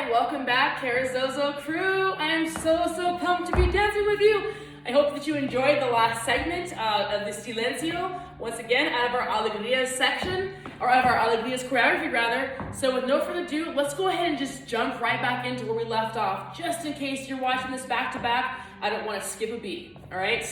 right, welcome back, Carrizozo crew. I am so pumped to be dancing with you. I hope that you enjoyed the last segment of the Silencio, once again, out of our Alegrias section, or out of our Alegrias choreography, rather. So with no further ado, let's go ahead and just jump right back into where we left off, just in case you're watching this back-to-back. I don't want to skip a beat, all right?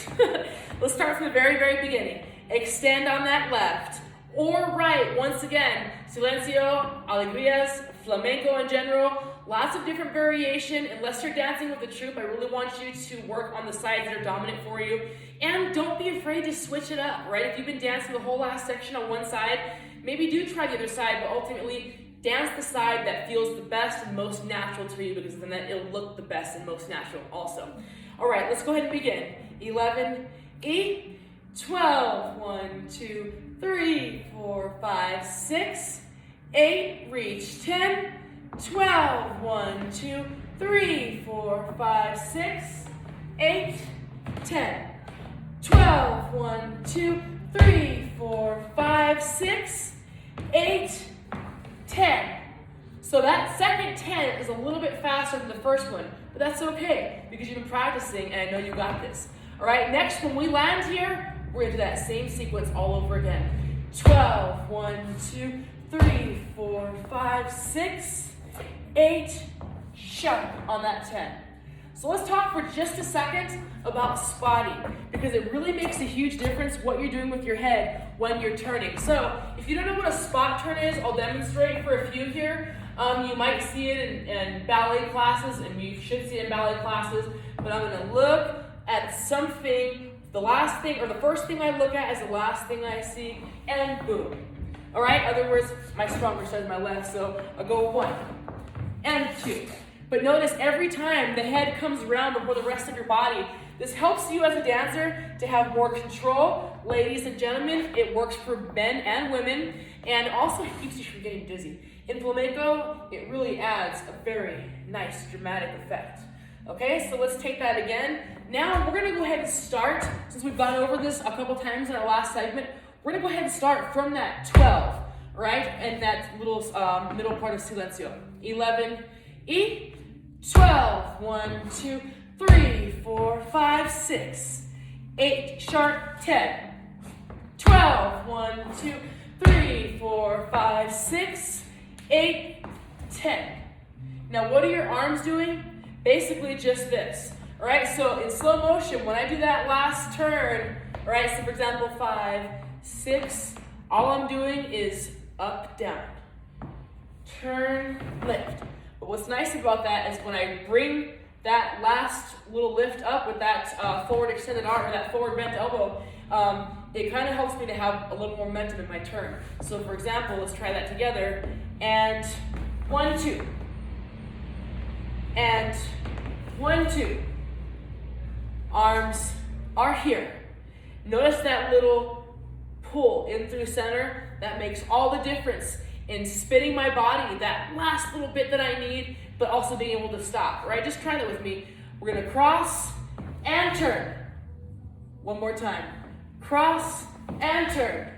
Let's start from the very beginning. Extend on that left or right. Once again, Silencio, Alegrias, Flamenco in general, lots of different variation. Unless you're dancing with the troupe, I really want you to work on the sides that are dominant for you. And don't be afraid to switch it up, right? If you've been dancing the whole last section on one side, maybe do try the other side, but ultimately dance the side that feels the best and most natural to you, because then it'll look the best and most natural also. All right, let's go ahead and begin. 11, E, 12, 1, 2, 3, 4, 5, 6, 8, reach, 10, 12, 1, 2, 3, 4, 5, 6, 8, 10, 12, 1, 2, 3, 4, 5, 6, 8, 10. So that second 10 is a little bit faster than the first one, but that's okay because you've been practicing and I know you got this. All right, next when we land here, we're gonna do that same sequence all over again. 12, 1, 2, 3, 4, 5, 6, 8, sharp on that 10. So let's talk for just a second about spotting, because it really makes a huge difference what you're doing with your head when you're turning. So if you don't know what a spot turn is, I'll demonstrate for a few here. You might see it in ballet classes, and you should see it in ballet classes, but I'm gonna look at something, the last thing, or the first thing I look at is the last thing I see, and boom. All right, in other words, my stronger side is my left, so I'll go 1 and 2. But notice every time the head comes around before the rest of your body, this helps you as a dancer to have more control. Ladies and gentlemen, it works for men and women, and also keeps you from getting dizzy. In flamenco, it really adds a very nice dramatic effect. Okay, so let's take that again. Now we're gonna go ahead and start, since we've gone over this a couple times in our last segment, we're gonna go ahead and start from that 12, right? And that little middle part of Silencio. 11, E, 12, 1, 2, 3, 4, 5, 6, 8, sharp, 10, 12, 1, 2, 3, 4, 5, 6, 8, 10. Now what are your arms doing? Basically just this, all right? So in slow motion, when I do that last turn, all right, so for example, 5, 6, all I'm doing is up, down, turn, lift. But what's nice about that is when I bring that last little lift up with that forward extended arm, or that forward bent elbow, it kind of helps me to have a little more momentum in my turn. So for example, let's try that together, and 1, 2, and 1, 2. Arms are here. Notice that little pull in through center. That makes all the difference in spinning my body, that last little bit that I need, but also being able to stop, right? Just try that with me. We're gonna cross and turn. One more time. Cross and turn.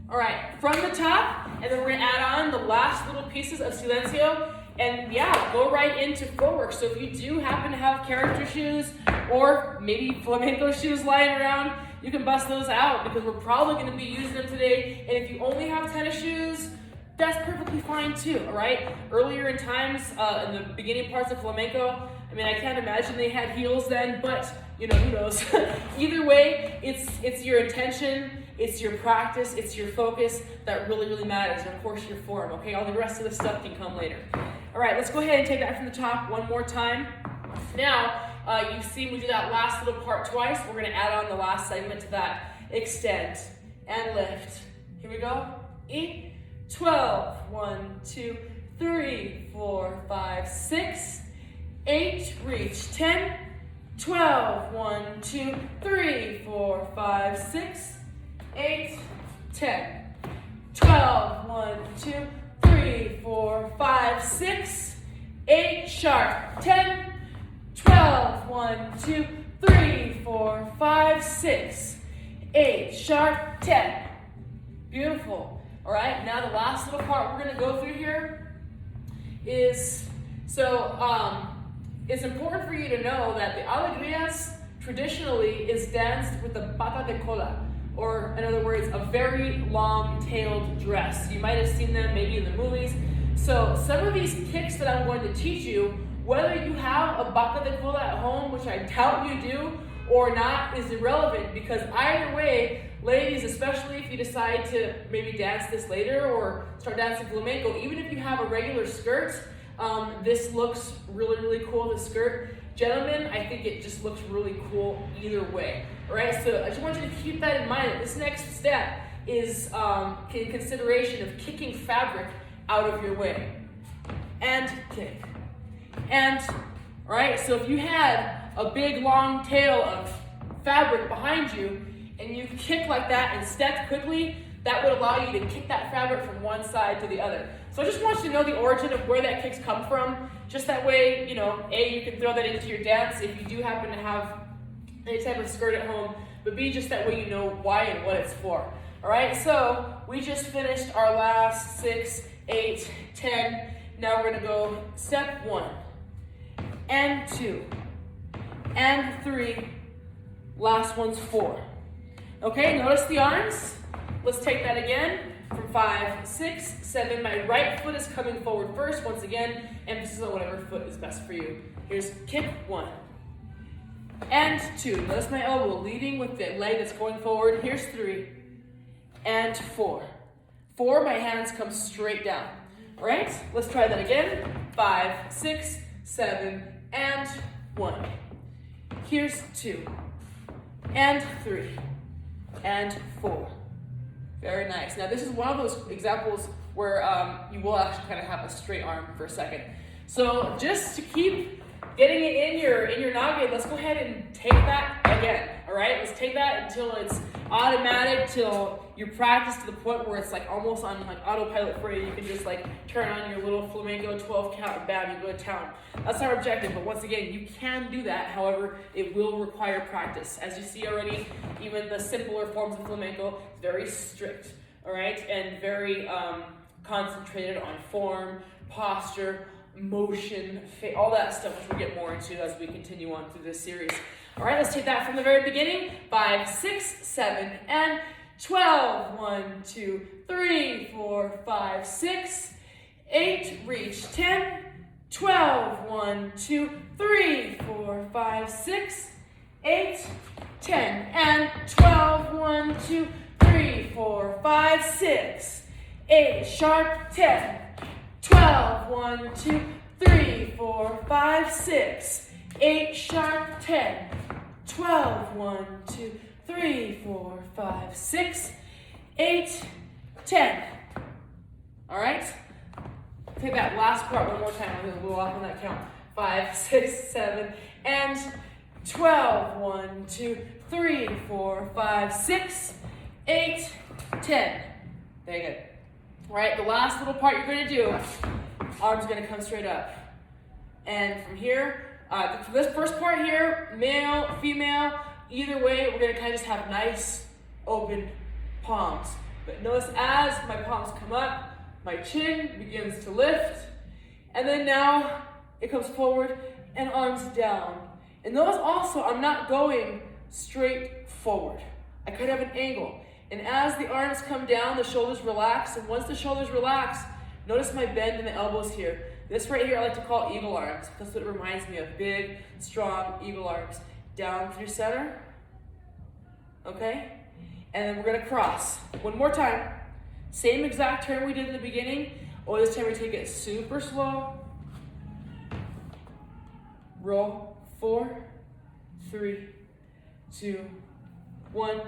All right, from the top, and then we're gonna add on the last little pieces of Silencio, and yeah, go right into footwork. So if you do happen to have character shoes, or maybe flamenco shoes lying around, you can bust those out, because we're probably gonna be using them today. And if you only have tennis shoes, that's perfectly fine too, all right? Earlier in times, in the beginning parts of flamenco, I mean, I can't imagine they had heels then, but you know, who knows? Either way, it's your intention, it's your practice, it's your focus that really matters, and of course your form, okay? All the rest of the stuff can come later. All right, let's go ahead and take that from the top one more time. Now, you've seen we do that last little part twice. We're gonna add on the last segment to that. Extend and lift. Here we go. E, 12, 1, 2, 3, 4, 5, 6, 8, reach, 10, 12, 1, 2, 3, 4, 5, 6, 8, 10, 12, 1, 2, 3, 4, 5, 6, 8, sharp, 10, 12, 1, 2, 3, 4, 5, 6, 8, sharp, 10. Beautiful. All right, now the last little part we're gonna go through here is So it's important for you to know that the alegrias traditionally is danced with the pata de cola, or in other words, a very long-tailed dress. You might have seen them maybe in the movies. So some of these kicks that I'm going to teach you, whether you have a pata de cola at home, which I doubt you do, or not, is irrelevant, because either way, ladies, especially if you decide to maybe dance this later or start dancing flamenco, even if you have a regular skirt, this looks really, really cool, the skirt. Gentlemen, I think it just looks really cool either way. All right, so I just want you to keep that in mind. That this next step is in consideration of kicking fabric out of your way. And kick. And, all right, so if you had a big long tail of fabric behind you and you kick like that and step quickly, that would allow you to kick that fabric from one side to the other. So I just want you to know the origin of where that kicks come from. Just that way, you know, A, you can throw that into your dance if you do happen to have any type of skirt at home, but B, just that way you know why and what it's for. All right, so we just finished our last 6, 8, 10. Now we're gonna go step 1, and 2, and 3, last one's 4. Okay, notice the arms. Let's take that again. From 5, 6, 7, my right foot is coming forward first. Once again, emphasis on whatever foot is best for you. Here's kick 1, and 2. Notice my elbow leading with the leg that's going forward. Here's 3, and 4. 4, my hands come straight down. All right, let's try that again. 5, 6, 7, and 1. Here's 2, and 3, and 4. Very nice. Now this is one of those examples where you will actually kind of have a straight arm for a second. So just to keep getting it in your noggin, let's go ahead and take that again. All right, let's take that until it's automatic, till you practice to the point where it's like almost on like autopilot for you. You can just like turn on your little flamenco 12 count and bam, you go to town. That's our objective, but once again, you can do that. However, it will require practice. As you see already, even the simpler forms of flamenco, very strict, all right, and very concentrated on form, posture, motion, all that stuff, which we'll get more into as we continue on through this series. All right, let's take that from the very beginning. 5, 6, 7, and 12. 1, 2, 3, 4, 5, 6, 8. Reach 10, 12. 1, 2, 3, 4, 5, 6, 8, 10, and 12. 1, 2, 3, 4, 5, 6, 8. Sharp 10, 12. 1, 2, 3, 4, 5, 6, 8. Sharp 10. 12, 1, 2, 3, 4, 5, 6, 8, 10. All right? Take that last part one more time. I'm going to go off on that count. 5, 6, 7, and 12. 1, 2, 3, 4, 5, 6, 8, 10. Very good. All right, the last little part you're going to do, arms going to come straight up. And from here, for this first part here, male, female, either way, we're going to kind of just have nice, open palms. But notice as my palms come up, my chin begins to lift, and then now it comes forward and arms down. And notice also, I'm not going straight forward. I kind of have an angle. And as the arms come down, the shoulders relax, and once the shoulders relax, notice my bend in the elbows here. This right here I like to call eagle arms. That's what it reminds me of, big, strong eagle arms. Down through center, okay? And then we're gonna cross. One more time. Same exact turn we did in the beginning, or this time we take it super slow. Roll, 4, 3, 2, 1,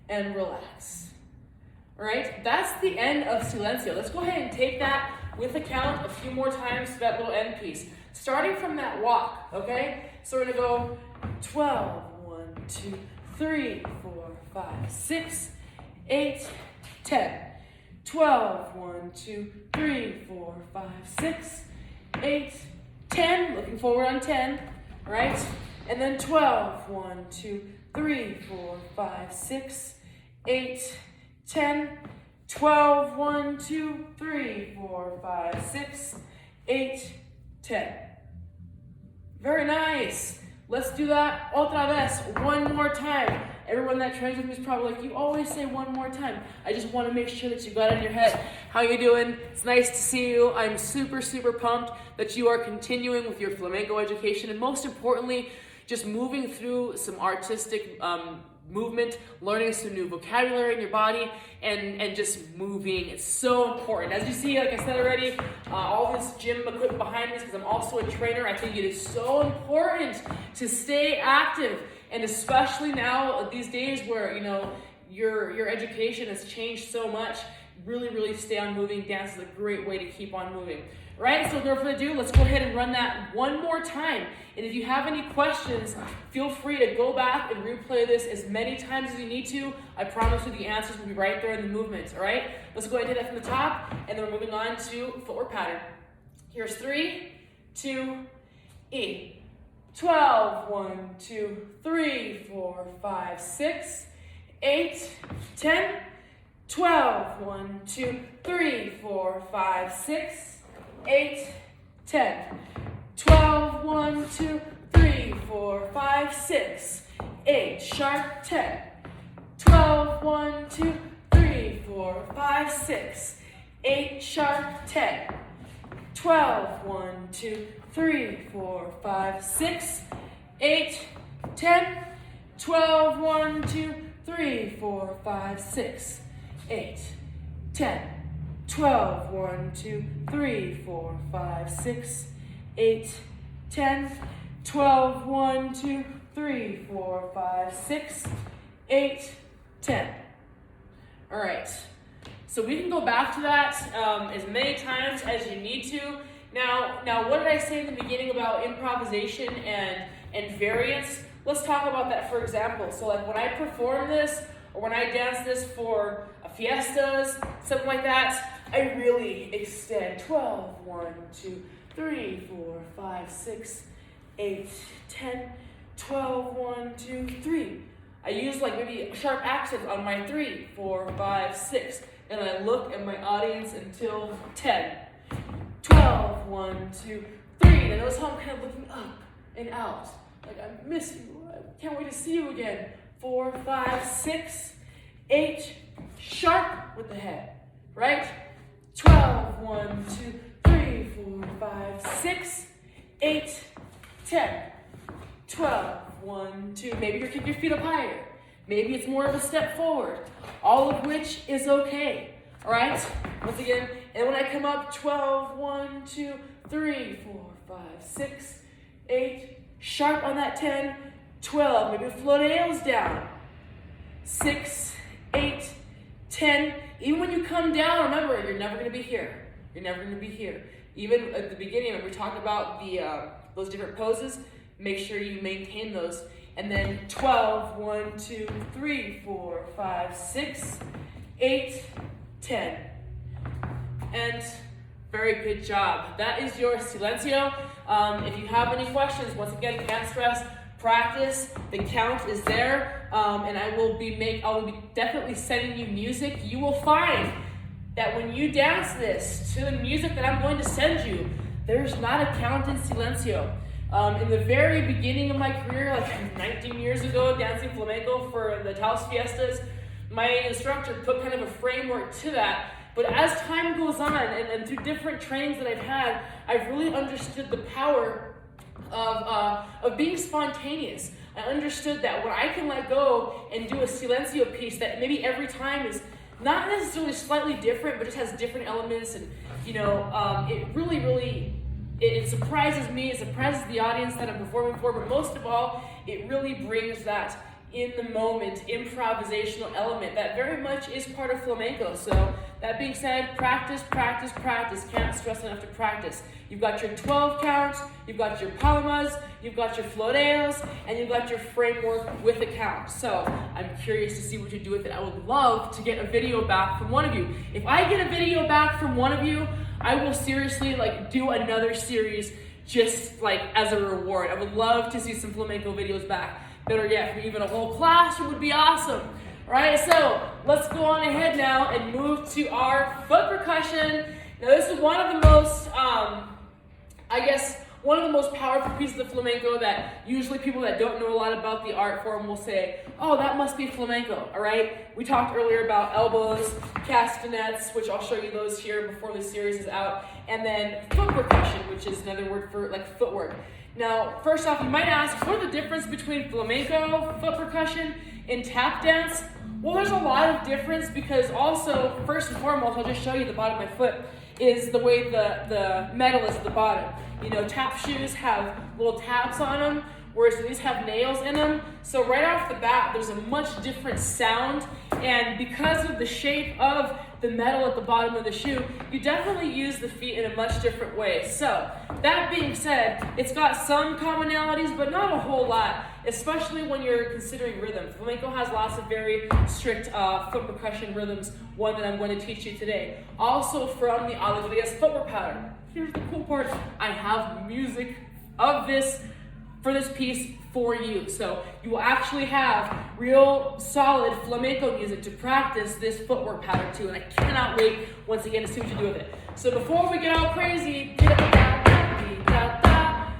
and relax. All right, that's the end of silencio. Let's go ahead and take that with a count a few more times to that little end piece. Starting from that walk, okay? So we're gonna go 12, 1, 2, 3, 4, 5, 6, 8, 10. 12, 1, 2, 3, 4, 5, 6, 8, 10. Looking forward on 10, all right? And then 12, 1, 2, 3, 4, 5, 6, 8, 10. 12, 1, 2, 3, 4, 5, 6, 8, 10. Very nice. Let's do that otra vez, one more time. Everyone that trains with me is probably like, you always say one more time. I just want to make sure that you got it in your head. How you doing? It's nice to see you. I'm super, super pumped that you are continuing with your flamenco education, and most importantly, just moving through some artistic movement, learning some new vocabulary in your body, and just moving. It's so important. As you see, like I said already, all this gym equipment behind me, because I'm also a trainer, I think it is so important to stay active, and especially now these days where your education has changed so much. Really, really stay on moving. Dance is a great way to keep on moving. Right, so without further ado, let's go ahead and run that one more time. And if you have any questions, feel free to go back and replay this as many times as you need to. I promise you the answers will be right there in the movement, all right? Let's go ahead and hit that from the top, and then we're moving on to footwork pattern. Here's 3, 2, E. 12, 1, 2, 3, 4, 5, 6, 8, 10, 12, 1, 2, 3, 4, 5, 6, 8, 10, 12, 1, 2, 3, 4, 5, 6, 8, sharp 10, 12, 1, 2, 3, 4, 5, 6, 8, sharp 10, 12, 1, 2, 3, 4, 5, 6, 8, 10, 12, 1, 2, 3, 4, 5, 6, 8, 10, 12, 1, 2, 3, 4, 5, 6, 8, 10, 12, 1, 2, 3, 4, 5, 6, 8, 10. All right, so we can go back to that as many times as you need to. Now, what did I say in the beginning about improvisation and variance? Let's talk about that for example. So like when I perform this, or when I dance this for fiestas, something like that, I really extend 12, 1, 2, 3, 4, 5, 6, 8, 10, 12, 1, 2, 3. I use like maybe a sharp accent on my 3, 4, 5, 6, and I look at my audience until 10. 12, 1, 2, 3. And notice how I'm kind of looking up and out. Like I miss you. I can't wait to see you again. 4, 5, 6, 8, sharp with the head, right? 12, 1, 2, 3, 4, 5, 6, 8, 10, 12, 1, 2. Maybe you're kicking your feet up higher. Maybe it's more of a step forward. All of which is okay, all right? Once again, and when I come up, 12, 1, 2, 3, 4, 5, 6, 8, sharp on that 10, 12, maybe floreos down, 6, 8, 10. Even when you come down, remember, you're never going to be here. You're never going to be here. Even at the beginning, when we talked about those different poses, make sure you maintain those. And then 12, 1, 2, 3, 4, 5, 6, 8, 10. And very good job. That is your silencio. If you have any questions, once again, can't stress, practice. The count is there, and I will be definitely sending you music. You will find that when you dance this to the music that I'm going to send you, there's not a count in silencio. In the very beginning of my career, like 19 years ago, dancing flamenco for the Taos Fiestas, my instructor put kind of a framework to that. But as time goes on, and through different trainings that I've had, I've really understood the power of being spontaneous. I understood that when I can let go and do a silencio piece that maybe every time is not necessarily slightly different, but just has different elements, and it really it surprises me, it surprises the audience that I'm performing for, but most of all, it really brings that in the moment improvisational element that very much is part of flamenco. So that being said, practice, practice, practice. Can't stress enough to practice. You've got your 12 counts, you've got your palmas, you've got your floreos, and you've got your framework with a count. So I'm curious to see what you do with it. I would love to get a video back from one of you. If I get a video back from one of you, I will seriously do another series just as a reward. I would love to see some flamenco videos back. Better yet, even a whole classroom would be awesome. All right, so let's go on ahead now and move to our foot percussion. Now this is one of the most, I guess, one of the most powerful pieces of flamenco that usually people that don't know a lot about the art form will say, oh, that must be flamenco, all right? We talked earlier about elbows, castanets, which I'll show you those here before the series is out, and then foot percussion, which is another word for like footwork. Now, first off, you might ask, what are the difference between flamenco, foot percussion, and tap dance? Well, there's a lot of difference because also, first and foremost, I'll just show you the bottom of my foot, is the way the metal is at the bottom. You know, tap shoes have little tabs on them, whereas these have nails in them. So right off the bat, there's a much different sound, and because of the shape of the metal at the bottom of the shoe, you definitely use the feet in a much different way. So that being said, it's got some commonalities, but not a whole lot, especially when you're considering rhythm. Flamenco has lots of very strict foot percussion rhythms, one that I'm going to teach you today. Also from the Alegria's footwork pattern. Here's the cool part, I have music of this for this piece for you. So you will actually have real solid flamenco music to practice this footwork pattern to, and I cannot wait once again to see what you do with it. So before we get all crazy,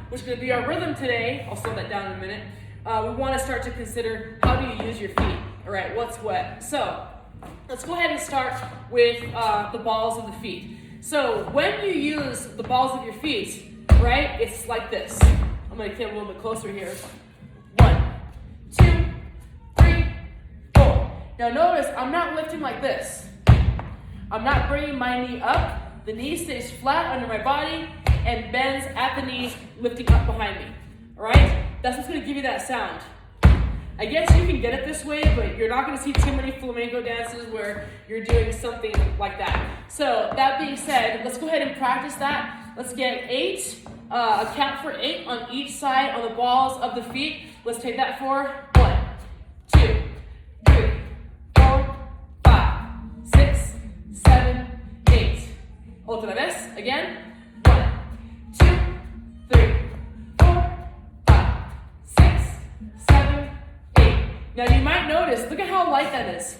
which is going to be our rhythm today, I'll slow that down in a minute, we want to start to consider how do you use your feet, all right, what's what. So let's go ahead and start with the balls of the feet. So when you use the balls of your feet, right, it's like this. I'm going to get a little bit closer here. 1, 2, 3, 4. Now notice, I'm not lifting like this. I'm not bringing my knee up. The knee stays flat under my body and bends at the knees, lifting up behind me. All right? That's what's going to give you that sound. I guess you can get it this way, but you're not going to see too many flamenco dances where you're doing something like that. So that being said, let's go ahead and practice that. Let's get 8. A count for 8 on each side on the balls of the feet. Let's take that for 1, 2, 3, 4, 5, 6, 7, 8. Otra vez, again. 1, 2, 3, 4, 5, 6, 7, 8. Now you might notice, look at how light that is.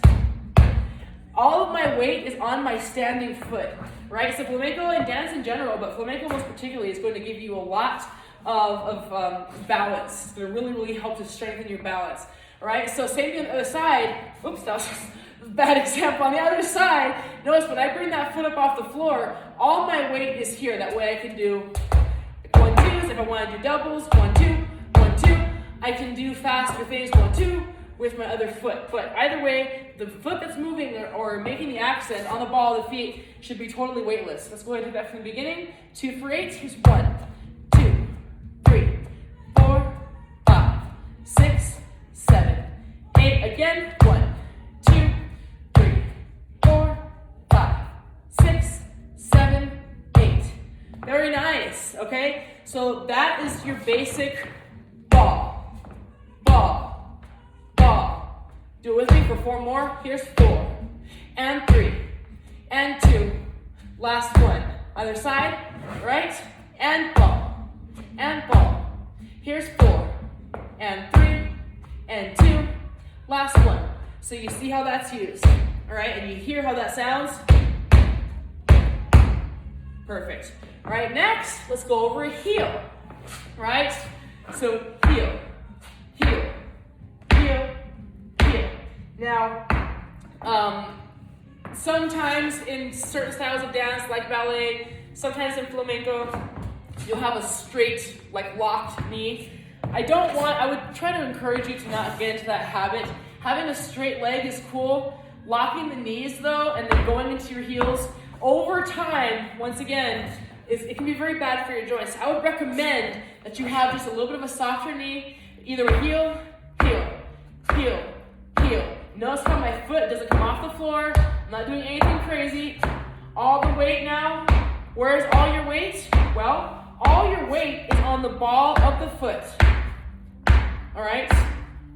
All of my weight is on my standing foot, right? So flamenco and dance in general, but flamenco most particularly, is going to give you a lot of balance. It's going to really, really help to strengthen your balance, all right? So same thing on the other side. Oops, that was a bad example. On the other side, notice when I bring that foot up off the floor, all my weight is here. That way I can do 1, 2s. If I want to do doubles, 1, 2, 1, 2. I can do faster things, 1, 2. With my other foot. But either way, the foot that's moving or making the accent on the ball of the feet should be totally weightless. Let's go ahead and do that from the beginning. 2 for 8. Here's 1, 2, 3, 4, 5, 6, 7, 8. Again. 1, 2, 3, 4, 5, 6, 7, 8. Very nice. Okay? So that is your basic ball. Do it with me for 4 more. Here's 4, and 3, and 2. Last one. Other side, right? And ball, and ball. Here's 4, and 3, and 2. Last one. So you see how that's used, all right? And you hear how that sounds? Perfect. All right, next, let's go over a heel, right? So heel, heel, heel, heel. Now, sometimes in certain styles of dance, like ballet, sometimes in flamenco, you'll have a straight, like locked knee. I would try to encourage you to not get into that habit. Having a straight leg is cool. Locking the knees though, and then going into your heels, over time, once again, it can be very bad for your joints. I would recommend that you have just a little bit of a softer knee, either a heel, heel, heel, heel. Notice how my foot doesn't come off the floor. I'm not doing anything crazy. All the weight now. Where's all your weight? Well, all your weight is on the ball of the foot. All right?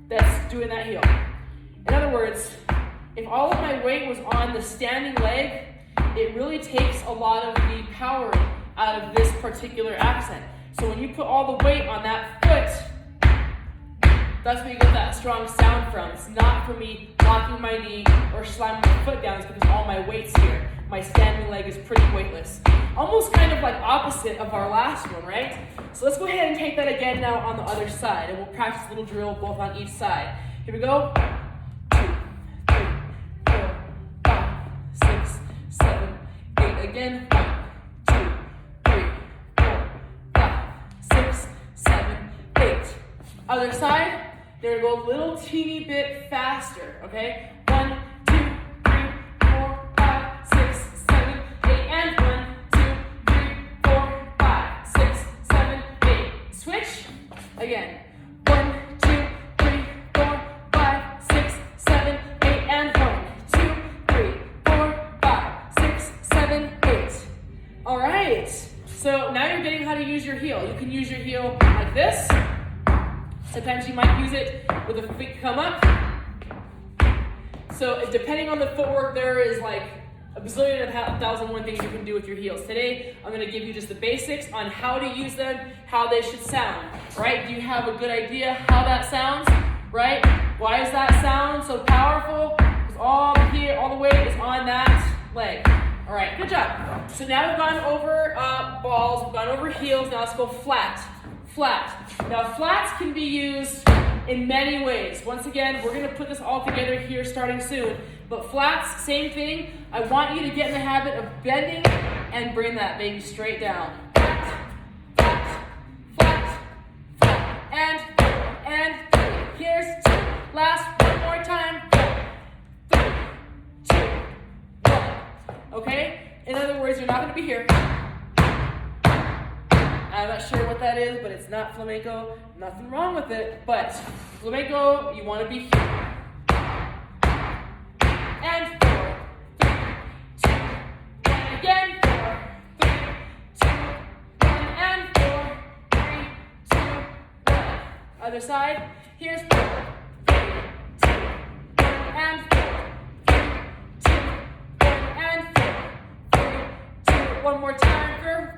That's doing that heel. In other words, if all of my weight was on the standing leg, it really takes a lot of the power out of this particular accent. So when you put all the weight on that foot, That's where you get that strong sound from. It's not from me locking my knee or slamming my foot down. It's because all my weight's here. My standing leg is pretty weightless. Almost kind of like opposite of our last one, right? So let's go ahead and take that again now on the other side. And we'll practice a little drill both on each side. Here we go. 2, 3, 4, 5, 6, 7, 8. Again. 1, 2, 3, 4, 5, 6, 7, 8. Other side. There we go. A little teeny bit faster. Okay. 1, 2, 3, 4, 5, 6, 7, 8. And 1, 2, 3, 4, 5, 6, 7, 8. Switch. Again. 1, 2, 3, 4, 5, 6, 7, 8. And 1, 2, 3, 4, 5, 6, 7, 8. All right. So now you're getting how to use your heel. You can use your heel like this. Sometimes you might use it with the feet come up. So depending on the footwork, there is like a bazillion and 1,001 things you can do with your heels. Today, I'm going to give you just the basics on how to use them, how they should sound, right? Do you have a good idea how that sounds, right? Why is that sound so powerful? Because all the weight is on that leg. All right, good job. So now we've gone over balls, we've gone over heels. Now let's go flat. Flat. Now flats can be used in many ways. Once again, we're going to put this all together here starting soon. But flats, same thing. I want you to get in the habit of bending and bring that baby straight down. Flat, flat, flat, flat. And here's 2. Last, one more time. 3, 2, 1. Okay? In other words, you're not going to be here. I'm not sure what that is, but it's not flamenco. Nothing wrong with it, but flamenco, you want to be here. And 4, 3, 2, 1. Again. 4, 3, 2, 1. And 4, 3, 2, 1. Other side. Here's 4, 3, 2, 1. And 4, 3, 2, 1. And 4, 3, 2. One more time for.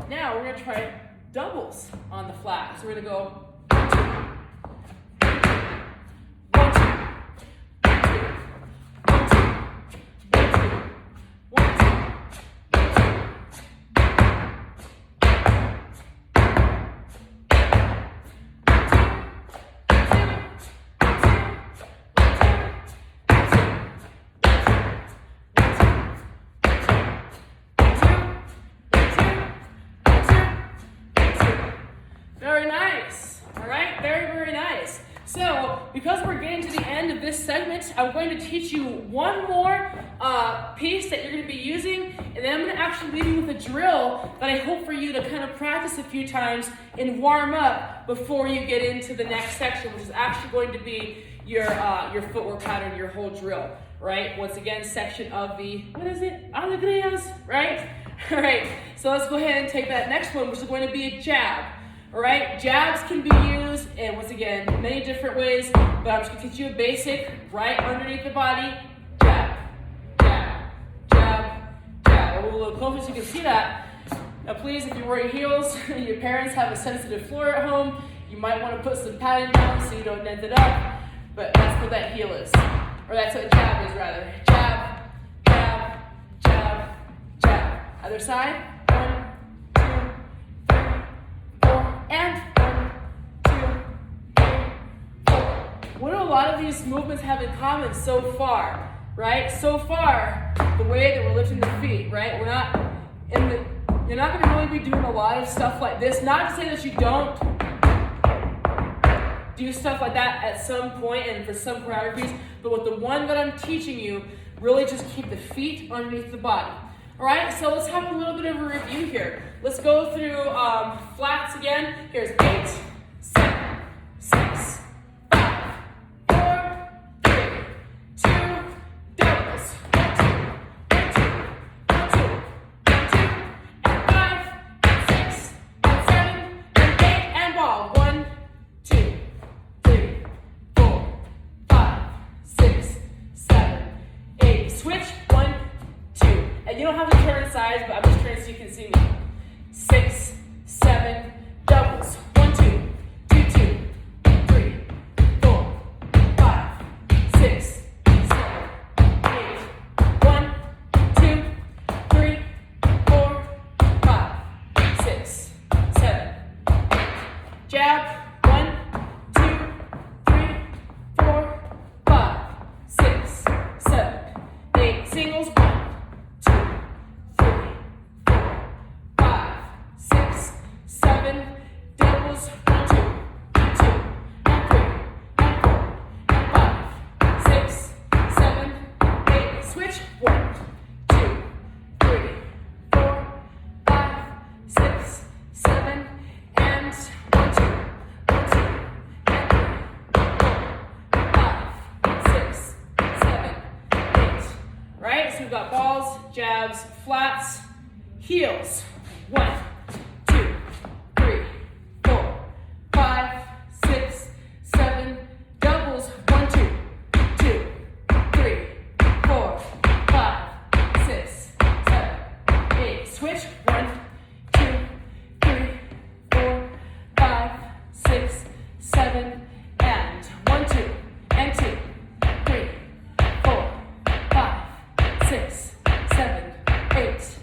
Now we're going to try doubles on the flat. So we're going to go 1, 2, 1, 2, 1, 2, 1, 2, 1, 2, because we're getting to the end of this segment, I'm going to teach you one more piece that you're going to be using, and then I'm going to actually leave you with a drill that I hope for you to kind of practice a few times and warm up before you get into the next section, which is actually going to be your footwork pattern, your whole drill, right? Once again, section of the, what is it? Alegrias, right? All right, so let's go ahead and take that next one, which is going to be a jab. All right, jabs can be used, and once again, many different ways, but I'm just going to teach you a basic right underneath the body. Jab, jab, jab, jab. A little closer so you can see that. Now please, if you're wearing heels and your parents have a sensitive floor at home, you might want to put some padding down so you don't dent it up, but that's what that heel is. Or that's what jab is, rather. Jab, jab, jab, jab. Other side. 1, 2, 3, 4, and 1, 2, 3, 4. What do a lot of these movements have in common so far, right? So far, the way that we're lifting the feet, right? You're not going to really be doing a lot of stuff like this. Not to say that you don't do stuff like that at some point and for some choreographies, but with the one that I'm teaching you, really just keep the feet underneath the body. All right, so let's have a little bit of a review here. Let's go through flats again. Here's 8, 7, 6, 5, 4, 3, 2, doubles. 1, 2, 1, 2, 1, 2, 1, 2, and 5, and 6, and 7, and 8, and ball. 1, 2, 3, 4, 5, 6, 7, 8. Switch. 1, 2. And you don't have to turn sides, but I'm just turning so you can see me. 6, 7, doubles. 1, 2, 7, doubles, 1, 2, 2, and 3, and 4, and 5, 6, 7, 8, switch, 1, 2, 3, 4, 5, 6, 7, and 1, 2, 1, 2, and 3, 4, 5, 6, 7, 8. Right? So we've got balls, jabs, flats, heels. 1, 2, 3, 4, 5, 6, 7, doubles, 1, 2, 2, 3, 4, 5, 6, 7, 8. Switch. 1, 2, 3, 4, 5, 6, 7, and 1, 2, and 2, 3, 4, 5, 6, 7, 8.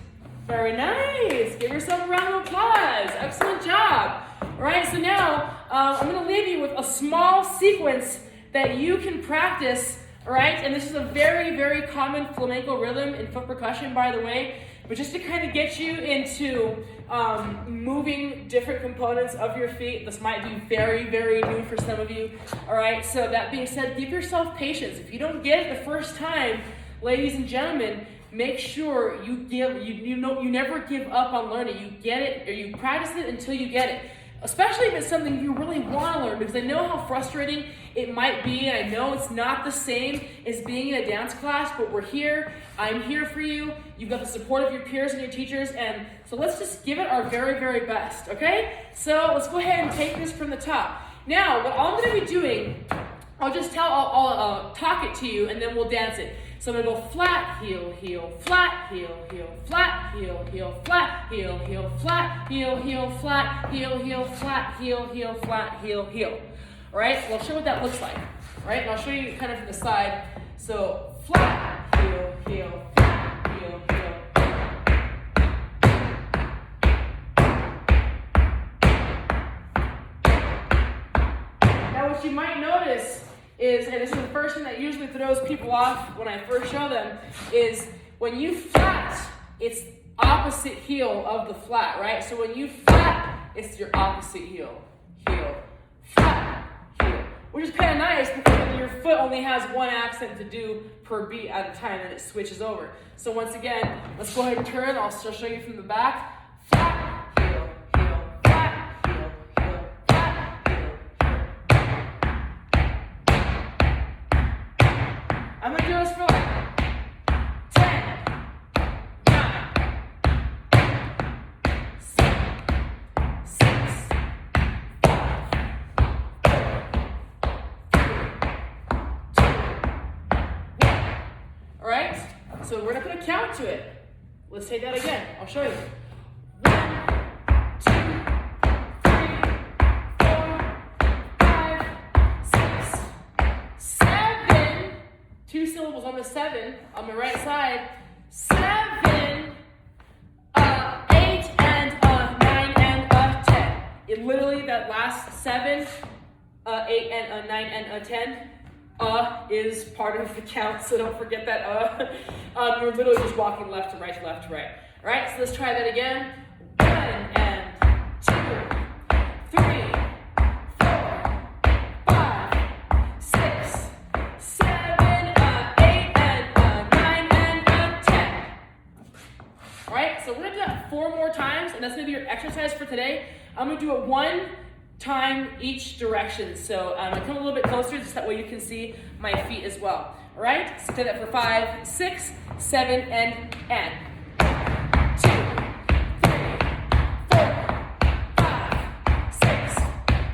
Very nice. Give yourself a round of applause. Excellent job. All right, so now I'm going to leave you with a small sequence that you can practice. All right, and this is a very, very common flamenco rhythm in foot percussion, by the way. But just to kind of get you into moving different components of your feet, this might be very, very new for some of you. All right, so that being said, give yourself patience. If you don't get it the first time, ladies and gentlemen, make sure you never give up on learning. You get it, or you practice it until you get it. Especially if it's something you really want to learn, because I know how frustrating it might be, and I know it's not the same as being in a dance class, but we're here. I'm here for you. You've got the support of your peers and your teachers, and so let's just give it our very, very best, okay? So let's go ahead and take this from the top. Now, what I'm going to be doing, I'll talk it to you, and then we'll dance it. So I'm going to go flat, heel, heel, flat, heel, heel, flat, heel, heel, flat, heel, heel, flat, heel, heel, flat, heel, heel, flat, heel, heel, flat, heel, heel. All right, well, I'll show you what that looks like. All right, and I'll show you kind of from the side. So flat, heel, heel, flat, heel, heel. Now what you might notice is, and this is the first thing that usually throws people off when I first show them, is when you flat, it's opposite heel of the flat, right? So when you flat, it's your opposite heel. Heel, flat, heel. Which is kind of nice because then your foot only has one accent to do per beat at a time and it switches over. So once again, let's go ahead and turn. I'll still show you from the back. Flat, heel, heel, flat, heel, heel, flat, heel, heel. I'm going to do this for like 10, 9, 7, 6, 5, 4, 3, 2, 1. All right? So we're not going to count to it. Let's take that again. I'll show you. 1, 2, 3, 4, 5, 6, 7. 2 syllables on the 7 on the right side. 7, 8, and 9, and 10. It literally, that last 7, 8, and 9, and 10 is part of the count, so don't forget that you're literally just walking left to right to left to right. All right, so let's try that again. 1 and 2, 3, 4, 5, 6, 7, 8, and 9, and 10. All right, so we're gonna do that 4 more times, and that's gonna be your exercise for today. I'm gonna do it 1 time each direction. So I come a little bit closer, just that way you can see my feet as well. All right, so do that for 5, 6, 7, and 2, 3, 4, 5, 6,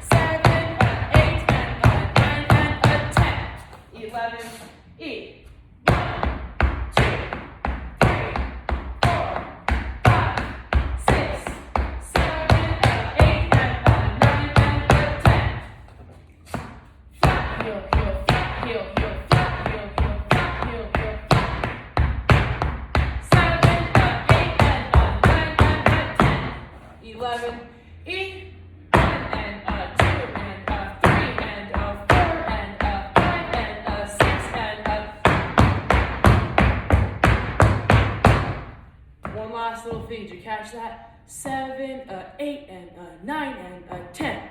7, 8, and 9, and 10, 11, 8, 1, 2, 3, 4, 5, 6, 7, 8, and 9, and 10. Flat, heel, heel, flat, heel, heel, flat, heel, heel, flat, heel, heel, flat. 7, 8, and 9, and 10. 11, 8, and 2, and 3, and 4, and 5, and 6, and 1 last little thing. Did you catch that? 7, 8, and 9, and 10.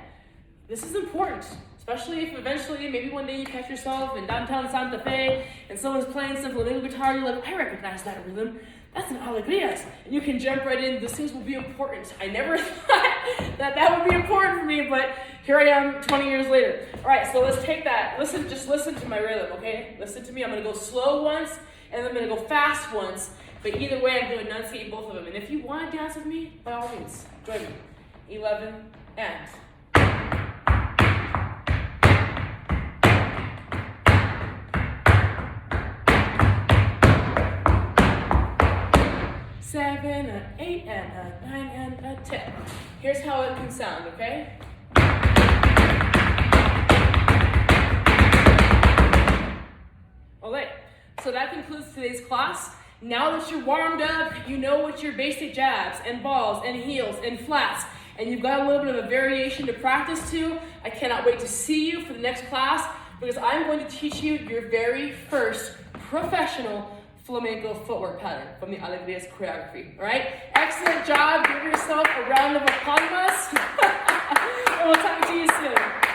This is important, especially if eventually, maybe one day you catch yourself in downtown Santa Fe and someone's playing some flamenco guitar, you're like, I recognize that rhythm. That's an alegrias. And you can jump right in. These things will be important. I never thought that would be important for me, but here I am 20 years later. All right, so let's take that. Just listen to my rhythm, okay? Listen to me. I'm going to go slow once, and then I'm going to go fast once. But either way, I'm going to enunciate both of them. And if you want to dance with me, by all means, join me. 11 and... 7, and 8, and 9, and 10. Here's how it can sound, okay? Alright, so that concludes today's class. Now that you're warmed up, you know what your basic jabs and balls and heels and flats, and you've got a little bit of a variation to practice to. I cannot wait to see you for the next class because I'm going to teach you your very first professional flamenco footwork pattern from the Alegrias choreography. All right? Excellent job. Give yourself a round of applause. And we'll talk to you soon.